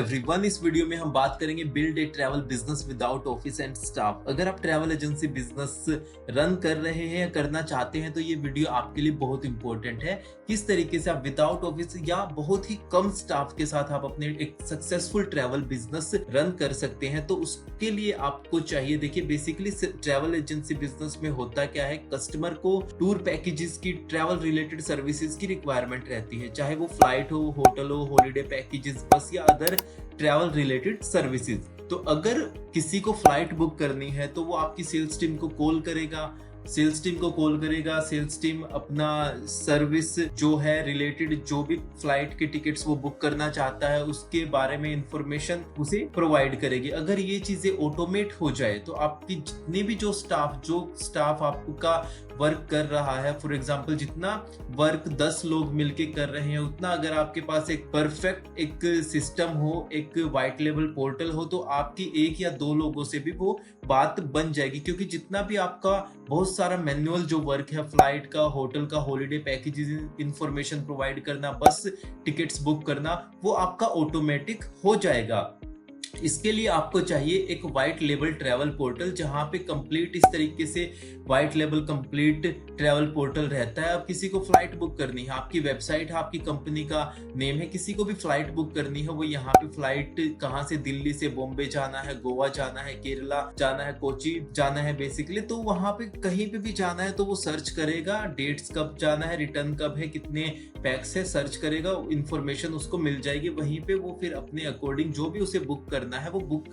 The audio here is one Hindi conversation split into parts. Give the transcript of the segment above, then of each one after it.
एवरीवन, इस वीडियो में हम बात करेंगे build a travel business without office and staff. अगर आप ट्रैवल एजेंसी बिजनेस रन कर रहे हैं या करना चाहते हैं तो ये वीडियो आपके लिए बहुत इंपॉर्टेंट है। किस तरीके से आप विदाउट ऑफिस या बहुत ही कम स्टाफ के साथ आप अपने एक सक्सेसफुल ट्रैवल बिजनेस रन कर सकते हैं। तो उसके लिए आपको चाहिए, देखिए बेसिकली ट्रैवल एजेंसी बिजनेस में होता क्या है, कस्टमर को टूर पैकेजेस की, ट्रैवल रिलेटेड सर्विसेज की रिक्वायरमेंट रहती है, चाहे वो फ्लाइट हो, होटल हो, हॉलीडे पैकेजेस, बस या अदर ट्रैवल रिलेटेड सर्विसेज। तो अगर किसी को फ्लाइट बुक करनी है तो वो आपकी सेल्स टीम को कॉल करेगा, सेल्स टीम अपना सर्विस जो है रिलेटेड, जो भी फ्लाइट के टिकट्स वो बुक करना चाहता है उसके बारे में इंफॉर्मेशन उसे प्रोवाइड करेगी। अगर ये चीजें ऑटोमेट हो जाए तो आपकी जितने भी जो स्टाफ आपका वर्क कर रहा है, फॉर एग्जांपल जितना वर्क 10 लोग मिलके कर रहे हैं, उतना अगर आपके पास एक परफेक्ट एक सिस्टम हो, एक वाइट लेवल पोर्टल हो, तो आपकी एक या दो लोगों से भी वो बात बन जाएगी। क्योंकि जितना भी आपका बहुत सारा मैनुअल जो वर्क है, फ्लाइट का, होटल का, हॉलीडे पैकेजेस इंफॉर्मेशन प्रोवाइड करना, बस टिकट्स बुक करना, वो आपका ऑटोमेटिक हो जाएगा। इसके लिए आपको चाहिए एक व्हाइट लेबल ट्रैवल पोर्टल, जहां पे कंप्लीट इस तरीके से white label complete travel portal रहता है। अब किसी को फ्लाइट बुक करनी है, आपकी वेबसाइट है, आपकी कंपनी का नेम है, किसी को भी फ्लाइट बुक करनी है, वो यहाँ पे फ्लाइट कहाँ से, दिल्ली से बॉम्बे जाना है, गोवा जाना है, केरला जाना है, कोची जाना है बेसिकली, तो वहां पे कहीं पे भी जाना है तो वो सर्च करेगा, डेट्स कब जाना है, रिटर्न कब है, कितने पैक्स है, सर्च करेगा, इंफॉर्मेशन उसको मिल जाएगी। वहीं पे वो फिर अपने अकॉर्डिंग जो भी उसे बुक करना है वो बुक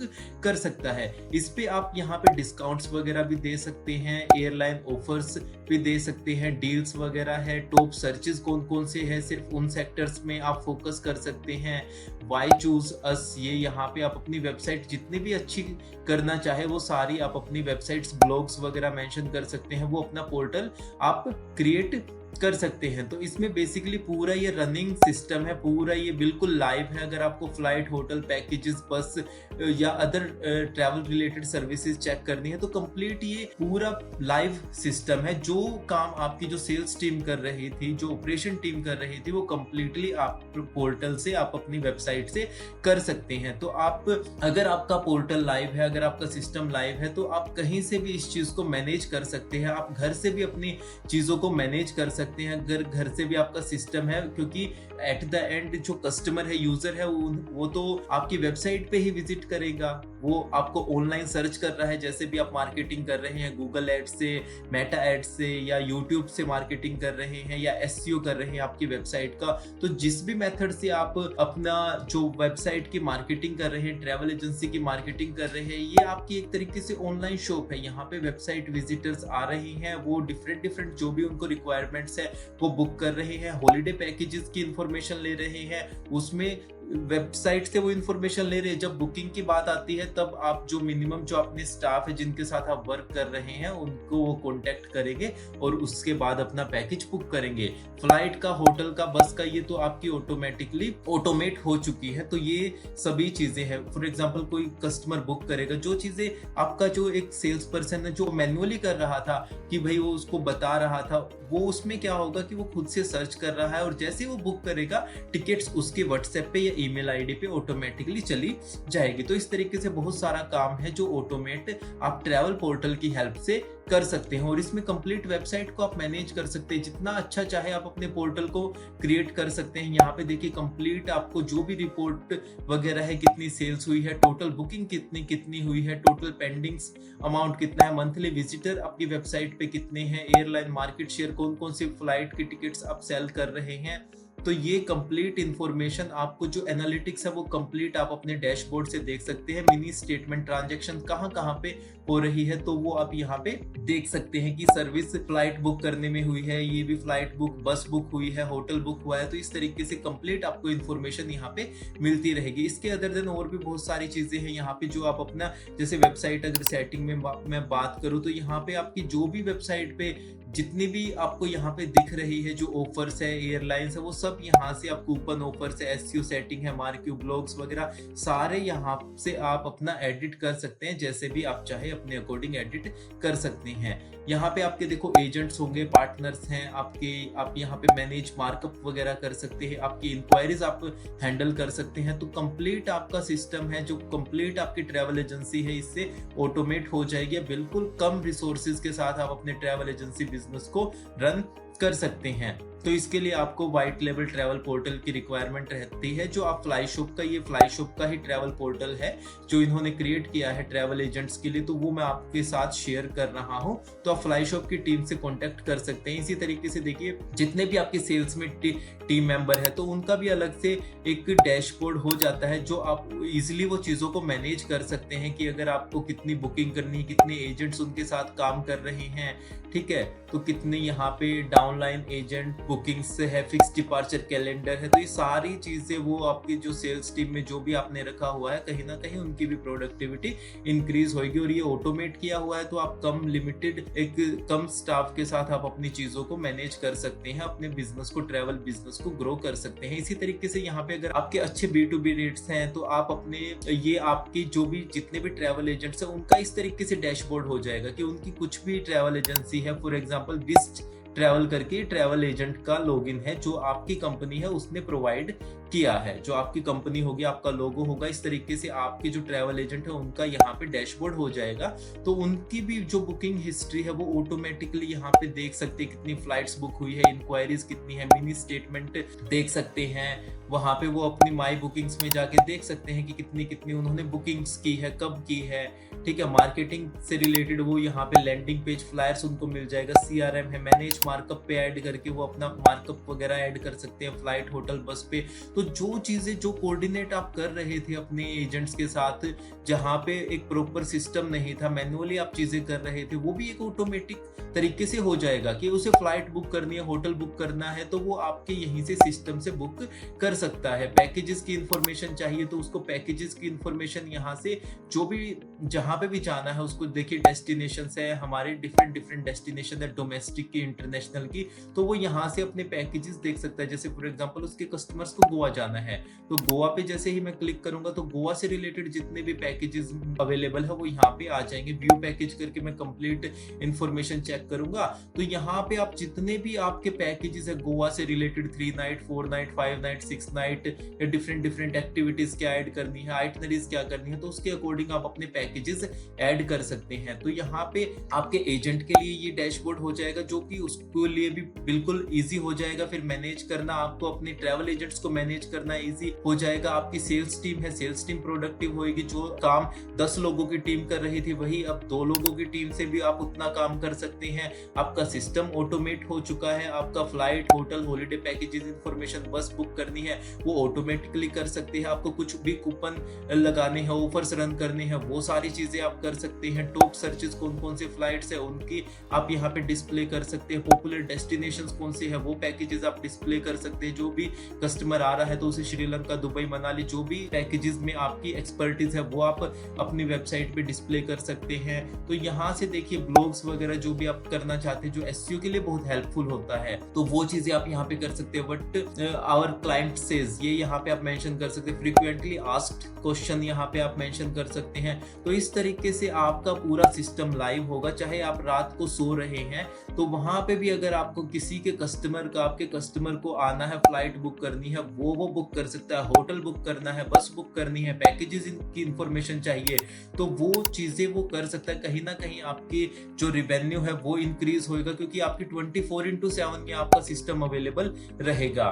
कर सकता है। इस पे आप यहाँ पे डिस्काउंट्स वगैरह भी दे सकते हैं, एयरलाइन ऑफर्स भी दे सकते हैं, डील्स वगैरह है, टॉप सर्चेस कौन कौन से हैं, सिर्फ उन सेक्टर्स में आप फोकस कर सकते हैं। व्हाई चूज अस, ये यहाँ पे आप अपनी वेबसाइट जितनी भी अच्छी करना चाहे वो सारी आप अपनी वेबसाइट्स, ब्लॉग्स वगैरह मेंशन कर सकते हैं, वो अपना पोर्टल आप क्रिएट कर सकते हैं। तो इसमें बेसिकली पूरा ये रनिंग सिस्टम है, पूरा ये बिल्कुल लाइव है। अगर आपको फ्लाइट, होटल पैकेजेस, बस या other travel related services check करनी है तो कंप्लीट ये पूरा लाइव सिस्टम है। जो काम आपकी जो सेल्स टीम कर रही थी, जो ऑपरेशन टीम कर रही थी, वो कंप्लीटली आप पोर्टल से, आप अपनी वेबसाइट से कर सकते हैं। तो आप, अगर आपका पोर्टल लाइव है, अगर आपका सिस्टम लाइव है, तो आप कहीं से भी इस चीज को मैनेज कर सकते हैं। आप घर से भी अपनी चीजों को मैनेज कर सकते हैं, अगर घर से भी आपका सिस्टम है, क्योंकि एट द एंड जो कस्टमर है, यूजर है, वो तो आपकी वेबसाइट पे ही विजिट करेगा, वो आपको ऑनलाइन सर्च कर रहा है। जैसे भी आप मार्केटिंग कर रहे हैं, गूगल एड्स से, मेटा एड्स से, या यूट्यूब से मार्केटिंग कर रहे हैं, या एसईओ कर रहे हैं आपकी वेबसाइट का, तो जिस भी मेथड से आप अपना जो वेबसाइट की मार्केटिंग कर रहे हैं, ट्रैवल एजेंसी की मार्केटिंग कर रहे हैं, ये आपकी एक तरीके से ऑनलाइन शॉप है। यहाँ पे वेबसाइट विजिटर्स आ रहे हैं, वो डिफरेंट जो भी उनको रिक्वायरमेंट्स है वो बुक कर रहे हैं, हॉलीडे पैकेजेस की इंफॉर्मेशन ले रहे हैं, उसमें वेबसाइट से वो इंफॉर्मेशन ले रहे हैं। जब बुकिंग की बात आती है तब आप जो मिनिमम जो अपने स्टाफ है जिनके साथ आप वर्क कर रहे हैं उनको वो कांटेक्ट करेंगे और उसके बाद अपना पैकेज बुक करेंगे। फ्लाइट का, होटल का, बस का, ये तो आपकी ऑटोमेटिकली ऑटोमेट हो चुकी है। तो ये सभी चीजें हैं। फॉर एग्जांपल कोई कस्टमर बुक करेगा, जो चीजें आपका जो एक सेल्स पर्सन है जो मैन्युअली कर रहा था कि भाई वो उसको बता रहा था, वो उसमें क्या होगा कि वो खुद से सर्च कर रहा है और जैसे वो बुक करेगा टिकट्स उसके व्हाट्सएप पे या ईमेल आईडी पे ऑटोमेटिकली चली जाएगी। तो इस तरीके से बहुत सारा काम है जो ऑटोमेट आप ट्रैवल पोर्टल की हेल्प से कर सकते हैं और इसमें कंप्लीट वेबसाइट को आप मैनेज कर सकते हैं। जितना अच्छा चाहे आप अपने पोर्टल को क्रिएट कर सकते हैं। यहाँ पे देखिए कंप्लीट आपको जो भी रिपोर्ट वगैरह है, कितनी सेल्स हुई है, टोटल बुकिंग कितनी हुई है, टोटल पेंडिंग्स अमाउंट कितना है, मंथली विजिटर आपकी वेबसाइट पे कितने हैं, एयरलाइन मार्केट शेयर, कौन कौन सी फ्लाइट की टिकट्स आप सेल कर रहे हैं। तो ये कंप्लीट इंफॉर्मेशन आपको, जो एनालिटिक्स है वो कंप्लीट आप अपने डैशबोर्ड से देख सकते हैं। मिनी स्टेटमेंट, ट्रांजैक्शन कहाँ पे हो रही है तो वो आप यहाँ पे देख सकते हैं कि सर्विस फ्लाइट बुक करने में हुई है, ये भी फ्लाइट बुक, बस बुक हुई है, होटल बुक हुआ है। तो इस तरीके से कंप्लीट आपको इंफॉर्मेशन यहाँ पे मिलती रहेगी। इसके अदर देन और भी बहुत सारी चीजें हैं यहाँ पे जो आप अपना, जैसे वेबसाइट अगर सेटिंग में मैं बात करूँ तो यहाँ पे आपकी जो भी वेबसाइट पे जितनी भी आपको यहाँ पे दिख रही है जो ऑफर्स है, एयरलाइंस है, वो सब सब यहाँ से आप कूपन ऑफर से एसईओ सेटिंग है, मार्क्यू ब्लॉग्स वगैरह सारे यहाँ से आप अपना एडिट कर सकते हैं, जैसे भी आप चाहे अपने अकॉर्डिंग एडिट कर सकते हैं। यहाँ पे आपके देखो एजेंट्स होंगे, पार्टनर्स हैं आपके, आप यहाँ पे मैनेज मार्कअप वगैरह कर सकते हैं, आपकी इंक्वायरीज आप हैंडल कर सकते हैं। तो कंप्लीट आपका सिस्टम है, जो कंप्लीट आपकी ट्रैवल एजेंसी है, इससे ऑटोमेट हो जाएगी। बिल्कुल कम रिसोर्सेज के साथ आप अपने ट्रैवल एजेंसी बिजनेस को रन कर सकते हैं। तो इसके लिए आपको व्हाइट लेवल ट्रैवल पोर्टल की रिक्वायरमेंट रहती है, जो आप फ्लाईशॉप का, ये फ्लाईशॉप का ही ट्रैवल पोर्टल है जो इन्होंने क्रिएट किया है ट्रैवल एजेंट्स के लिए, तो वो मैं आपके साथ शेयर कर रहा हूं। तो आप फ्लाईशॉप की टीम से कांटेक्ट कर सकते हैं। इसी तरीके से देखिए, जितने भी आपके सेल्स में टीम मेंबर है, तो उनका भी अलग से एक डैशबोर्ड हो जाता है, जो आप इजिली वो चीजों को मैनेज कर सकते हैं कि अगर आपको कितनी बुकिंग करनी है, कितने एजेंट्स उनके साथ काम कर रहे हैं, ठीक है, तो कितने यहाँ पे डाउनलाइन एजेंट बुकिंग्स है, फिक्स डिपार्चर कैलेंडर है। तो ये सारी चीजें वो आपकी जो सेल्स टीम में जो भी आपने रखा हुआ है, कहीं ना कहीं उनकी भी प्रोडक्टिविटी इंक्रीज होगी। और ये ऑटोमेट किया हुआ है, तो आप कम लिमिटेड, एक कम स्टाफ के साथ आप अपनी चीजों को मैनेज कर सकते हैं, अपने बिजनेस को, ट्रैवल बिजनेस को ग्रो कर सकते हैं। इसी तरीके से यहाँ पे अगर आपके अच्छे B2B रेट्स हैं, तो आप अपने ये आपकी जो भी जितने भी ट्रैवल एजेंट्स हैं, उनका इस तरीके से डैशबोर्ड हो जाएगा कि उनकी कुछ भी ट्रैवल एजेंसी है, फॉर एग्जांपल बिस्ट ट्रैवल करके ट्रैवल एजेंट का लॉगिन है, जो आपकी कंपनी है उसने प्रोवाइड किया है, जो आपकी कंपनी होगी, आपका लोगो होगा, इस तरीके से आपके जो ट्रैवल एजेंट है उनका यहाँ पे डैशबोर्ड हो जाएगा। तो उनकी भी जो बुकिंग हिस्ट्री है वो ऑटोमेटिकली यहाँ पे देख सकते हैं, कितनी फ्लाइट्स बुक हुई है, इंक्वायरीज कितनी है, मिनी स्टेटमेंट देख सकते हैं। वहां पे वो अपनी माई बुकिंग्स में जाके देख सकते हैं कि कितनी कितनी उन्होंने बुकिंग्स की है, कब की है, ठीक है। मार्केटिंग से रिलेटेड वो यहाँ पे लैंडिंग पेज फ्लायर्स उनको मिल जाएगा, CRM है, मैनेज मार्कअप पे ऐड करके वो अपना मार्कअप वगैरह ऐड कर सकते हैं, फ्लाइट, होटल, बस पे। तो जो चीजें, जो कोऑर्डिनेट आप कर रहे थे अपने एजेंट्स के साथ, जहाँ पे एक प्रॉपर सिस्टम नहीं था, मैनुअली आप चीजें कर रहे थे, वो भी एक ऑटोमेटिक तरीके से हो जाएगा कि उसे फ्लाइट बुक करनी है, होटल बुक करना है, तो वो आपके यहीं से सिस्टम से बुक कर सकता है। पैकेजेस की इंफॉर्मेशन चाहिए तो उसको पैकेजेस की इंफॉर्मेशन यहाँ से, जो भी जहां पे भी जाना है उसको, देखिए डेस्टिनेशन है हमारे, डिफरेंट डिफरेंट डेस्टिनेशन है, डोमेस्टिक की, इंटरनेशनल की, तो वो यहाँ से अपने पैकेजेस देख सकता है। जैसे फॉर एग्जांपल उसके कस्टमर्स को गोवा जाना है, तो गोवा पे जैसे ही मैं क्लिक करूंगा तो गोवा से रिलेटेड जितने भी पैकेजेस अवेलेबल है वो यहाँ पे आ जाएंगे। व्यू पैकेज करके मैं कंप्लीट इंफॉर्मेशन चेक करूंगा, तो यहाँ पे आप जितने भी आपके पैकेजेस है गोवा से related, 3 night, 4 night, 5 night, 6 night, या डिफरेंट डिफरेंट एक्टिविटीज क्या ऐड करनी है, आइटनरीज क्या करनी है, तो उसके अकॉर्डिंग आप अपने पैकेजेस ऐड कर सकते हैं। तो यहाँ पे आपके एजेंट के लिए ये डैशबोर्ड हो जाएगा, जो कि उसके लिए भी बिल्कुल इजी हो जाएगा। फिर मैनेज करना, आपको अपने ट्रैवल एजेंट्स को मैनेज करना इजी हो जाएगा। आपकी सेल्स टीम है, सेल्स टीम प्रोडक्टिव होगी। जो काम 10 लोगों की टीम कर रही थी, वही अब 2 लोगों की टीम से भी आप उतना काम कर सकते हैं। आपका सिस्टम ऑटोमेट हो चुका है, आपका flight, hotel, holiday packages information, बस बुक करनी है वो ऑटोमेटिकली कर सकते हैं। आपको कुछ भी कूपन लगाने हैं, ऑफर्स रन करने हैं, वो सारी चीजें आप कर सकते हैं। टॉप सर्चेस कौन कौन से फ्लाइट्स है उनकी आप यहाँ पे डिस्प्ले कर सकते हैं। पॉपुलर डेस्टिनेशंस कौन से है वो पैकेजेस आप डिस्प्ले कर सकते हैं। जो भी कस्टमर आ रहा है तो उसे श्रीलंका, दुबई, मनाली, जो भी पैकेजेस में आपकी एक्सपर्टीज है वो आप अपनी वेबसाइट पे डिस्प्ले कर सकते हैं। तो यहाँ से देखिए ब्लॉग्स वगैरह जो भी आप करना चाहते हैं, जो एसईओ के लिए बहुत हेल्पफुल होता है, तो वो चीजें आप यहाँ पे कर सकते हैं। बट आवर क्लाइंट सेज, ये यहाँ पे आप मेंशन कर सकते हैं। फ्रीक्वेंटली आस्क्ड क्वेश्चन यहाँ पे आप मेंशन कर सकते हैं। तो इस तरीके से आपका पूरा सिस्टम लाइव होगा। चाहे आप रात को सो रहे हैं तो वहां पे भी अगर आपको किसी के कस्टमर का, आपके कस्टमर को आना है, फ्लाइट बुक करनी है, वो बुक कर सकता है। होटल बुक करना है, बस बुक करनी है, पैकेजेस की इंफॉर्मेशन चाहिए, तो वो चीजें वो कर सकता है। कहीं ना कहीं आपकी जो रेवेन्यू है वो इंक्रीज होएगा, क्योंकि आपकी 24/7 में आपका सिस्टम अवेलेबल रहेगा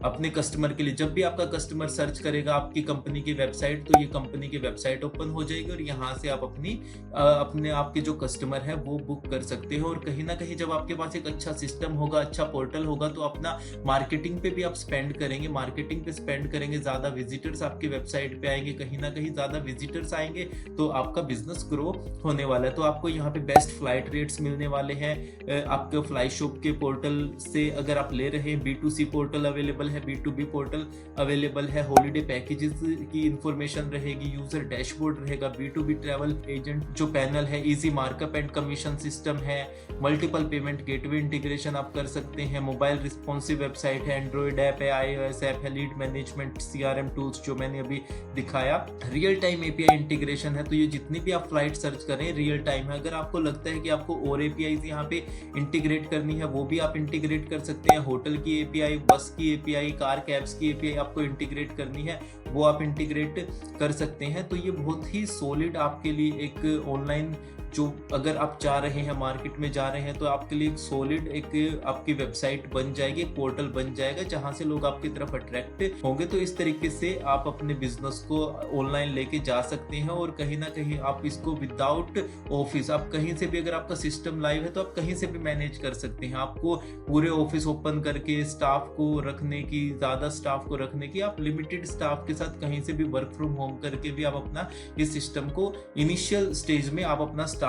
अपने कस्टमर के लिए। जब भी आपका कस्टमर सर्च करेगा आपकी कंपनी की वेबसाइट, तो ये कंपनी की वेबसाइट ओपन हो जाएगी और यहाँ से आप अपने आपके जो कस्टमर है वो बुक कर सकते हो। और कहीं ना कहीं जब आपके पास एक अच्छा सिस्टम होगा, अच्छा पोर्टल होगा, तो अपना मार्केटिंग पे भी आप स्पेंड करेंगे। मार्केटिंग पे स्पेंड करेंगे, ज्यादा विजिटर्स आपकी वेबसाइट पे आएंगे। कहीं ना कहीं ज्यादा विजिटर्स आएंगे तो आपका बिजनेस ग्रो होने वाला है। तो आपको यहाँ पे बेस्ट फ्लाइट रेट्स मिलने वाले हैं। आपके फ्लाईशॉप के पोर्टल से अगर आप ले रहे हैं, B2C पोर्टल अवेलेबल है, B2B पोर्टल अवेलेबल है, हॉलीडे पैकेजेस की इंफॉर्मेशन रहेगी, यूजर डैशबोर्ड रहेगा, B2B ट्रैवल एजेंट जो पैनल है, easy markup and commission system है, मल्टीपल पेमेंट गेटवे इंटीग्रेशन आप कर सकते हैं, मोबाइल रिस्पॉन्सिव वेबसाइट है, एंड्रॉइड ऐप है, iOS ऐप है, लीड मैनेजमेंट, CRM टूल्स जो मैंने अभी दिखाया, रियल टाइम API इंटीग्रेशन है। तो ये जितनी भी आप फ्लाइट सर्च करें रियल टाइम है। अगर आपको लगता है कि आपको और APIs यहाँ पे इंटीग्रेट करनी है वो भी आप इंटीग्रेट कर सकते हैं। होटल की API, बस की API, कार कैब्स की API आपको इंटीग्रेट करनी है वो आप इंटीग्रेट कर सकते हैं। तो ये बहुत ही सॉलिड आपके लिए एक ऑनलाइन जो अगर आप जा रहे हैं मार्केट में जा रहे हैं तो आपके लिए एक सॉलिड एक आपकी वेबसाइट बन जाएगी, एक पोर्टल बन जाएगा जहां से लोग आपकी तरफ अट्रैक्ट होंगे। तो इस तरीके से आप अपने बिजनेस को ऑनलाइन लेके जा सकते हैं और कहीं ना कहीं आप इसको विदाउट ऑफिस, आप कहीं से भी अगर आपका सिस्टम लाइव है तो आप कहीं से भी मैनेज कर सकते हैं। आपको पूरे ऑफिस ओपन करके स्टाफ को रखने की, ज्यादा स्टाफ को रखने की, आप लिमिटेड स्टाफ के साथ कहीं से भी वर्क फ्रॉम होम करके भी आप अपना इस सिस्टम को इनिशियल स्टेज में आप अपना स्टार्ट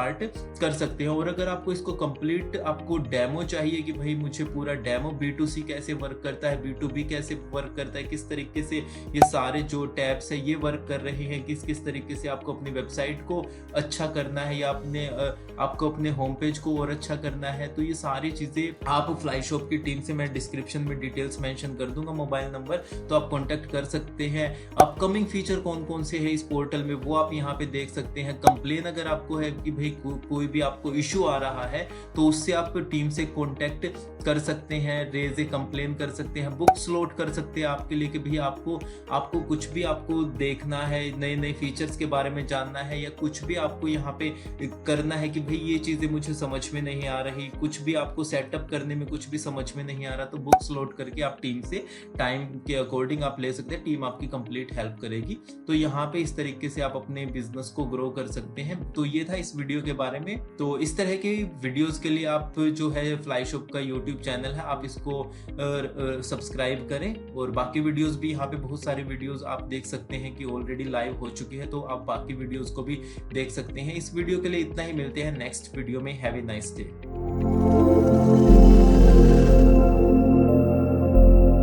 कर सकते हैं। और अगर आपको इसको कंप्लीट आपको डेमो चाहिए कि भाई मुझे पूरा डेमो B2C कैसे वर्क करता है, B2B कैसे वर्क करता है, किस तरीके से ये सारे जो टैब्स है ये वर्क कर रहे हैं, किस किस तरीके से आपको अपनी वेबसाइट को अच्छा करना है या आपको अपने होम पेज को और अच्छा करना है, तो ये सारी चीजें आप फ्लाई शॉप की टीम से मैं डिस्क्रिप्शन में डिटेल्स मेंशन कर दूंगा, मोबाइल नंबर, तो आप कांटेक्ट कर सकते हैं। अपकमिंग फीचर कौन कौन से है इस पोर्टल में वो आप यहाँ पे देख सकते हैं। कंप्लेन अगर आपको है कि भाई कोई भी आपको इशू आ रहा है तो उससे आप टीम से कांटेक्ट कर सकते हैं, रेज ए कंप्लेन कर सकते हैं, बुक स्लॉट कर सकते हैं आपके लिए कि भाई आपको कुछ भी आपको देखना है, नए नए फीचर्स के बारे में जानना है या कुछ भी आपको यहाँ पे करना है कि भाई ये चीजें मुझे समझ में नहीं आ रही, कुछ भी आपको सेटअप करने में कुछ भी समझ में नहीं आ रहा, तो बुक स्लॉट करके आप टीम से टाइम के अकॉर्डिंग आप ले सकते हैं, टीम आपकी कंप्लीट हेल्प करेगी। तो यहाँ पे इस तरीके से आप अपने बिजनेस को ग्रो कर सकते हैं। तो ये था इस वीडियो के बारे में। तो इस तरह के वीडियोस के लिए आप जो है फ्लाई शॉप का यूट्यूब चैनल है आप इसको सब्सक्राइब करें और बाकी वीडियोस भी यहाँ पे बहुत सारी वीडियोस आप देख सकते हैं कि ऑलरेडी लाइव हो चुकी है, तो आप बाकी वीडियोस को भी देख सकते हैं। इस वीडियो के लिए इतना ही, मिलते हैं नेक्स्ट वीडियो में। Have a nice day.